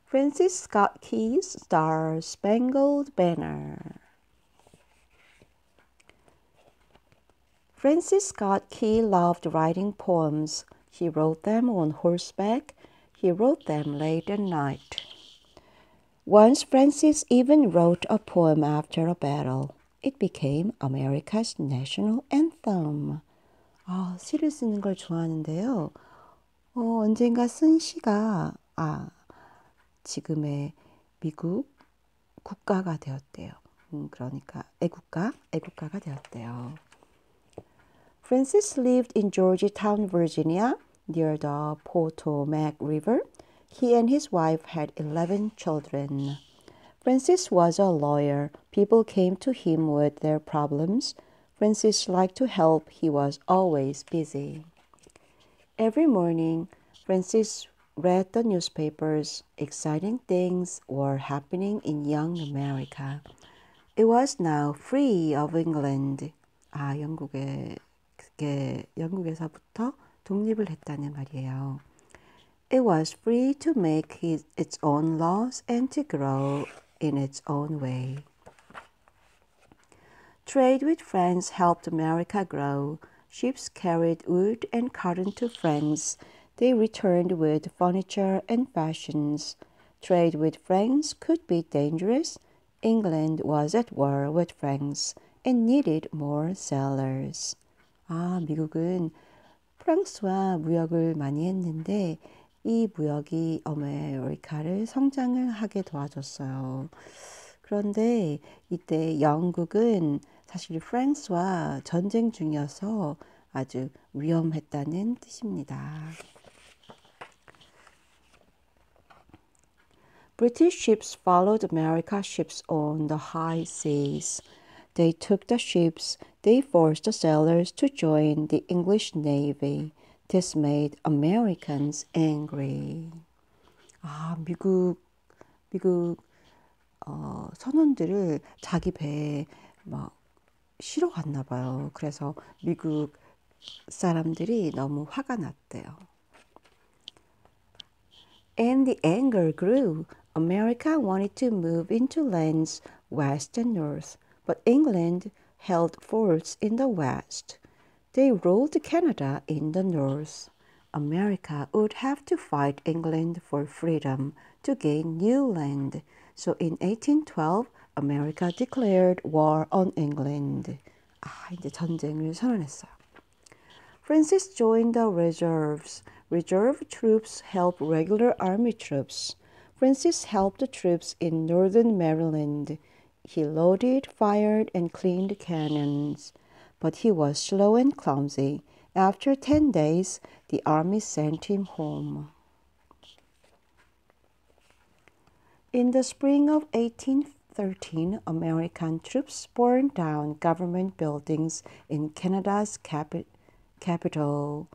Francis Scott Key's Star Spangled Banner. Francis Scott Key loved writing poems. He wrote them on horseback. He wrote them late at night. Once Francis even wrote a poem after a battle. It became America's national anthem. 시를 쓰는 걸 좋아하는데요. 언젠가 쓴 시가 지금의 미국 국가가 되었대요. 그러니까 애국가가 되었대요. Francis lived in Georgetown, Virginia, near the Potomac River. He and his wife had 11 children. Francis was a lawyer. People came to him with their problems. Francis liked to help. He was always busy. Every morning, Francis read the newspapers. Exciting things were happening in young America. It was now free of England. 영국에서부터 독립을 했다는 말이에요. It was free to make its own laws and to grow in its own way. Trade with France helped America grow. Ships carried wood and cotton to France. They returned with furniture and fashions. Trade with France could be dangerous. England was at war with France and needed more sailors. 미국은 프랑스와 무역을 많이 했는데 이 무역이 아메리카를 성장을 하게 도와줬어요. 그런데 이때 영국은 사실 프랑스와 전쟁 중이어서 아주 위험했다는 뜻입니다. British ships followed American ships on the high seas. They took the ships. They forced the sailors to join the English Navy. This made Americans angry. 미국 선원들을 자기 배에 막 실어 갔나 봐요. 그래서 미국 사람들이 너무 화가 났대요. And the anger grew. America wanted to move into lands west and north, but England held forts in the west. They ruled Canada in the north. America would have to fight England for freedom to gain new land. So in 1812, America declared war on England. 이제 전쟁을 선언했어요. Francis joined the reserves. Reserve troops help regular army troops. Francis helped the troops in northern Maryland. He loaded, fired, and cleaned cannons. But he was slow and clumsy. After 10 days, the army sent him home. In the spring of 1813, American troops burned down government buildings in Canada's capital.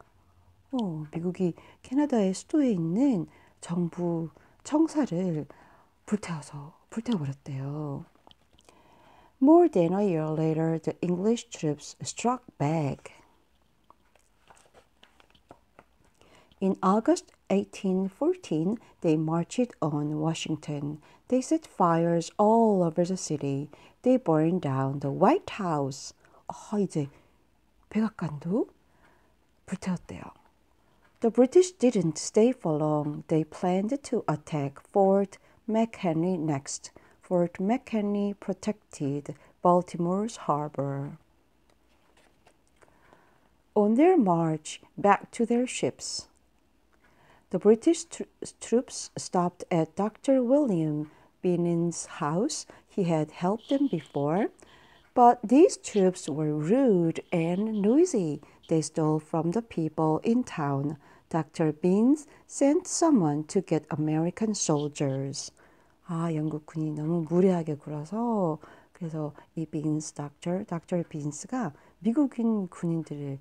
미국이 캐나다의 수도에 있는 정부 청사를 불태워버렸대요. More than a year later, the English troops struck back. In August 1814, they marched on Washington. They set fires all over the city. They burned down the White House. 이제 백악관도 불태웠대요. The British didn't stay for long. They planned to attack Fort McHenry next. Fort McHenry protected Baltimore's harbor. On their march back to their ships, the British troops stopped at Dr. William Binnen's house. He had helped them before, but these troops were rude and noisy. They stole from the people in town. Dr. Binns sent someone to get American soldiers. 영국 군이 너무 무례하게 굴어서 그래서 이 빈스 Dr. 빈스가 미국인 군인들을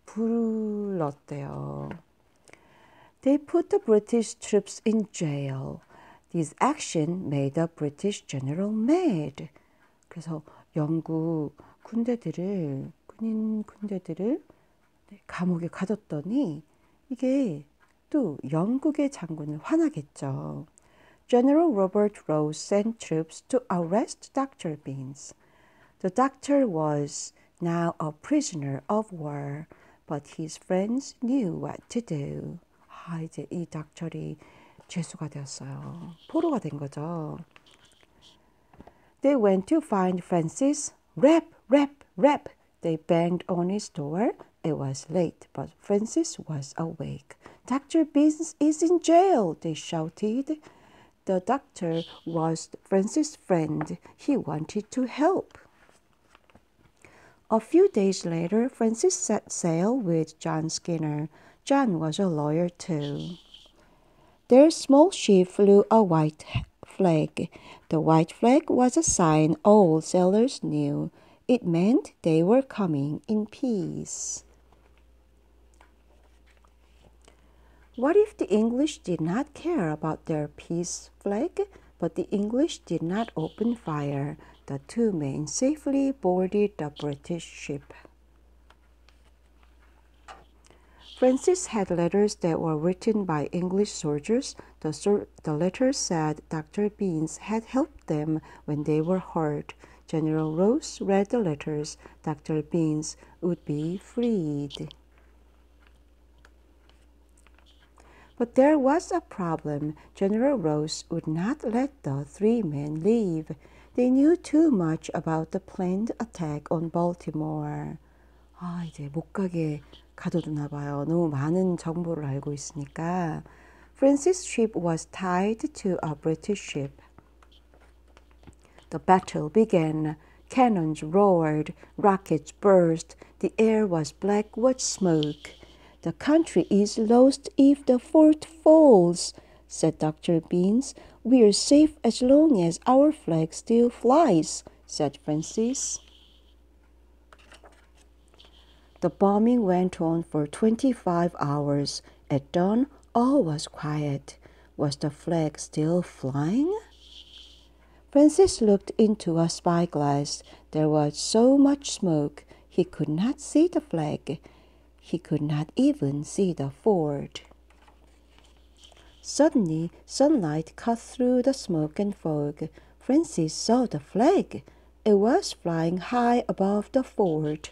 불렀대요. They put the British troops in jail. This action made the British general mad. 그래서 영국 군인 군대들을 감옥에 가뒀더니 이게 또 영국의 장군을 화나겠죠. General Robert Rose sent troops to arrest Dr. Beans. The doctor was now a prisoner of war, but his friends knew what to do. 이제 이 닥터리 죄수가 되었어요. 포로가 된 거죠. They went to find Francis. Rap, rap, rap. They banged on his door. It was late, but Francis was awake. Dr. Beans is in jail, they shouted. The doctor was Francis' friend. He wanted to help. A few days later, Francis set sail with John Skinner. John was a lawyer too. Their small ship flew a white flag. The white flag was a sign all sailors knew. It meant they were coming in peace. What if the English did not care about their peace flag, but the English did not open fire? The two men safely boarded the British ship. Francis had letters that were written by English soldiers. The letters said Dr. Beans had helped them when they were hurt. General Rose read the letters. Dr. Beans would be freed. But there was a problem. General Rose would not let the three men leave. They knew too much about the planned attack on Baltimore. 이제 못 가게 가둬두나 봐요. 너무 많은 정보를 알고 있으니까. Francis' ship was tied to a British ship. The battle began. Cannons roared, rockets burst. The air was black with smoke. The country is lost if the fort falls, said Dr. Beans. We are safe as long as our flag still flies, said Francis. The bombing went on for 25 hours. At dawn, all was quiet. Was the flag still flying? Francis looked into a spyglass. There was so much smoke, he could not see the flag. He could not even see the fort. Suddenly, sunlight cut through the smoke and fog. Francis saw the flag. It was flying high above the fort.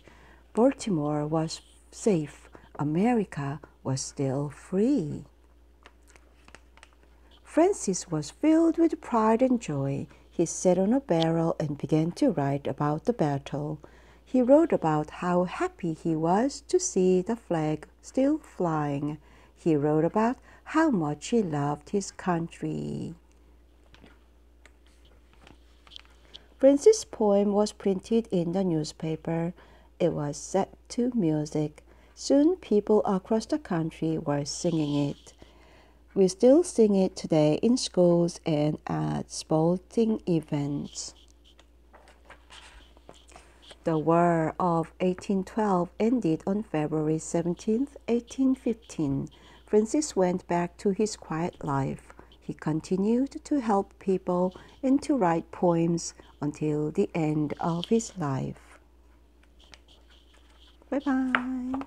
Baltimore was safe. America was still free. Francis was filled with pride and joy. He sat on a barrel and began to write about the battle. He wrote about how happy he was to see the flag still flying. He wrote about how much he loved his country. Francis' poem was printed in the newspaper. It was set to music. Soon people across the country were singing it. We still sing it today in schools and at sporting events. The War of 1812 ended on February 17, 1815. Francis went back to his quiet life. He continued to help people and to write poems until the end of his life. Bye-bye.